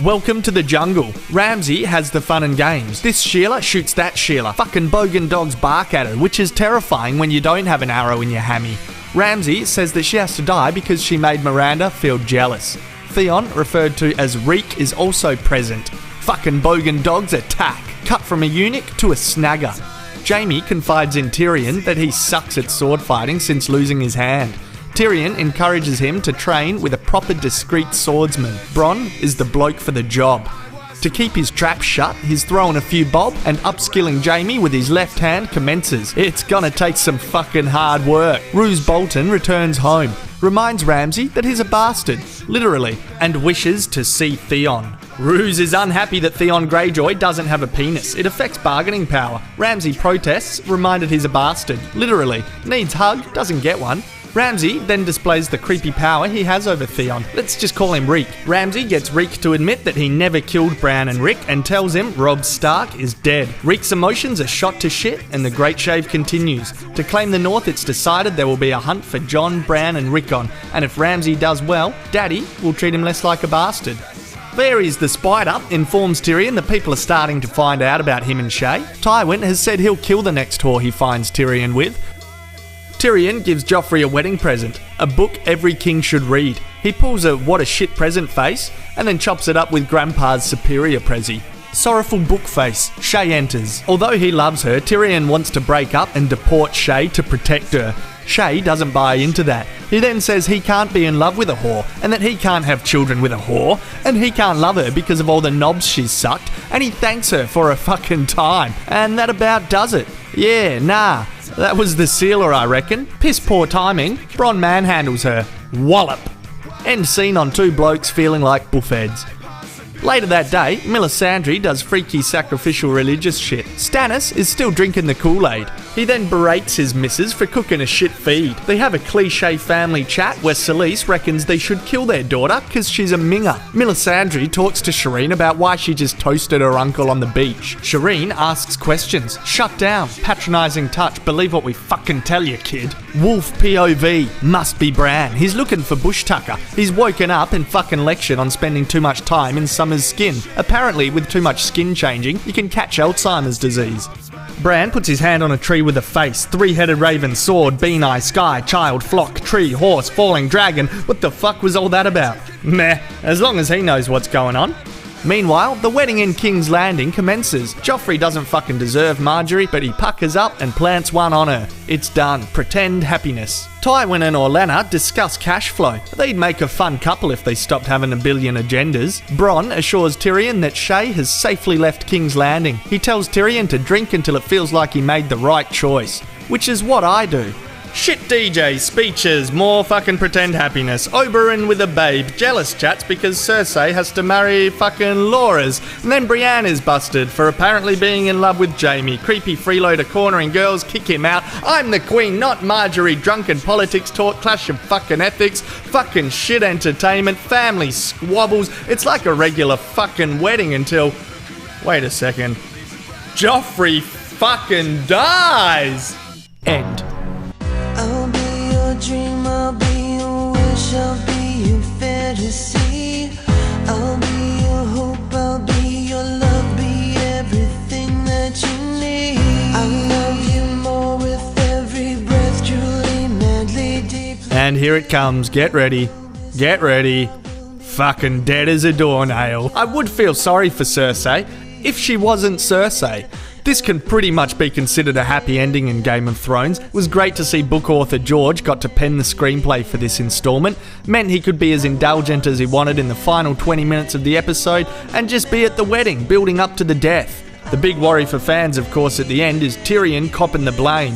Welcome to the jungle. Ramsay has the fun and games. This Sheila shoots that Sheila. Fucking bogan dogs bark at her, which is terrifying when you don't have an arrow in your hammy. Ramsay says that she has to die because she made Miranda feel jealous. Theon, referred to as Reek, is also present. Fucking bogan dogs attack. Cut from a eunuch to a snagger. Jaime confides in Tyrion that he sucks at sword fighting since losing his hand. Tyrion encourages him to train with a proper discreet swordsman. Bronn is the bloke for the job. To keep his trap shut, he's throwing a few bob and upskilling Jaime with his left hand commences. It's gonna take some fucking hard work. Roose Bolton returns home, reminds Ramsay that he's a bastard, literally, and wishes to see Theon. Roose is unhappy that Theon Greyjoy doesn't have a penis. It affects bargaining power. Ramsay protests, reminded he's a bastard, literally, needs hug, doesn't get one. Ramsay then displays the creepy power he has over Theon. Let's just call him Reek. Ramsay gets Reek to admit that he never killed Bran and Rick and tells him Robb Stark is dead. Reek's emotions are shot to shit and the Great Shave continues. To claim the North, it's decided there will be a hunt for Jon, Bran and Rickon, and if Ramsay does well, Daddy will treat him less like a bastard. Varys the Spider informs Tyrion that people are starting to find out about him and Shae. Tywin has said he'll kill the next whore he finds Tyrion with. Tyrion gives Joffrey a wedding present, a book every king should read. He pulls a what a shit present face and then chops it up with Grandpa's superior prezi. Sorrowful book face, Shae enters. Although he loves her, Tyrion wants to break up and deport Shae to protect her. Shae doesn't buy into that. He then says he can't be in love with a whore, and that he can't have children with a whore, and he can't love her because of all the knobs she's sucked, and he thanks her for her fucking time. And that about does it. Yeah, nah. That was the sealer, I reckon. Piss poor timing. Bronn manhandles her. Wallop. End scene on two blokes feeling like buffheads. Later that day, Melisandre does freaky sacrificial religious shit. Stannis is still drinking the Kool-Aid. He then berates his missus for cooking a shit feed. They have a cliche family chat where Selyse reckons they should kill their daughter because she's a minger. Melisandre talks to Shireen about why she just toasted her uncle on the beach. Shireen asks questions. Shut down. Patronising touch. Believe what we fucking tell you, kid. Wolf POV. Must be Bran. He's looking for Bush Tucker. He's woken up and fucking lectured on spending too much time in Summer's skin. Apparently, with too much skin changing, you can catch Alzheimer's disease. Bran puts his hand on a tree with a face. Three-headed raven, sword, bean-eye, sky, child, flock, tree, horse, falling dragon. What the fuck was all that about? Meh, as long as he knows what's going on. Meanwhile, the wedding in King's Landing commences. Joffrey doesn't fucking deserve Margaery, but he puckers up and plants one on her. It's done. Pretend happiness. Tywin and Olenna discuss cash flow. They'd make a fun couple if they stopped having a billion agendas. Bronn assures Tyrion that Shae has safely left King's Landing. He tells Tyrion to drink until it feels like he made the right choice, which is what I do. Shit DJ, speeches, more fucking pretend happiness, Oberyn with a babe, jealous chats because Cersei has to marry fucking Loras, and then Brienne is busted for apparently being in love with Jaime, creepy freeloader cornering girls, kick him out, I'm the queen, not Margaery, drunken politics talk, clash of fucking ethics, fucking shit entertainment, family squabbles, it's like a regular fucking wedding until, wait a second, Joffrey fucking dies! End. I'll be your dream, I'll be your wish, I'll be your fantasy. I'll be your hope, I'll be your love, be everything that you need. I love you more with every breath, truly, madly, deeply. And here it comes, get ready. Get ready. Fucking dead as a doornail. I would feel sorry for Cersei if she wasn't Cersei. This can pretty much be considered a happy ending in Game of Thrones. It was great to see book author George got to pen the screenplay for this installment. Meant he could be as indulgent as he wanted in the final 20 minutes of the episode and just be at the wedding, building up to the death. The big worry for fans, of course, at the end is Tyrion copping the blame.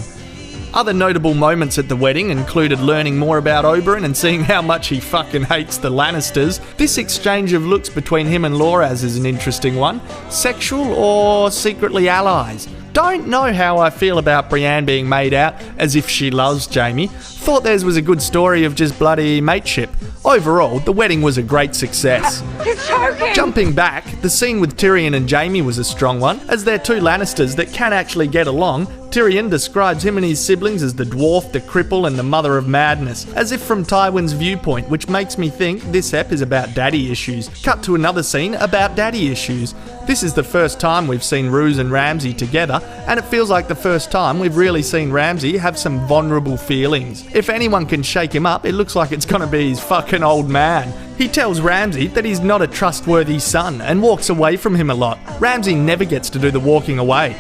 Other notable moments at the wedding included learning more about Oberyn and seeing how much he fucking hates the Lannisters. This exchange of looks between him and Loras is an interesting one. Sexual or secretly allies? Don't know how I feel about Brienne being made out as if she loves Jaime. Thought theirs was a good story of just bloody mateship. Overall, the wedding was a great success. He's choking! Jumping back, the scene with Tyrion and Jaime was a strong one, as they're two Lannisters that can actually get along. Tyrion describes him and his siblings as the dwarf, the cripple, and the mother of madness, as if from Tywin's viewpoint, which makes me think this ep is about daddy issues. Cut to another scene about daddy issues. This is the first time we've seen Roose and Ramsay together, and it feels like the first time we've really seen Ramsay have some vulnerable feelings. If anyone can shake him up, it looks like it's gonna be his fucking old man. He tells Ramsay that he's not a trustworthy son and walks away from him a lot. Ramsay never gets to do the walking away.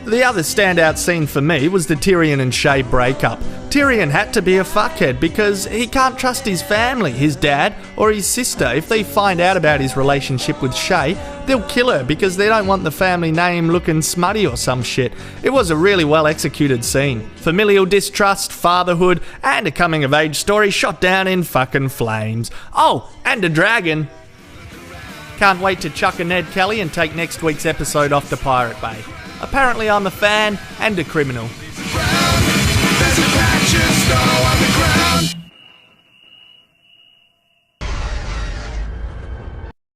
The other standout scene for me was the Tyrion and Shae breakup. Tyrion had to be a fuckhead because he can't trust his family, his dad or his sister. If they find out about his relationship with Shae, they'll kill her because they don't want the family name looking smutty or some shit. It was a really well executed scene. Familial distrust, fatherhood, and a coming of age story shot down in fucking flames. Oh, and a dragon. Can't wait to chuck a Ned Kelly and take next week's episode off to Pirate Bay. Apparently I'm a fan and a criminal. There's a patch of snow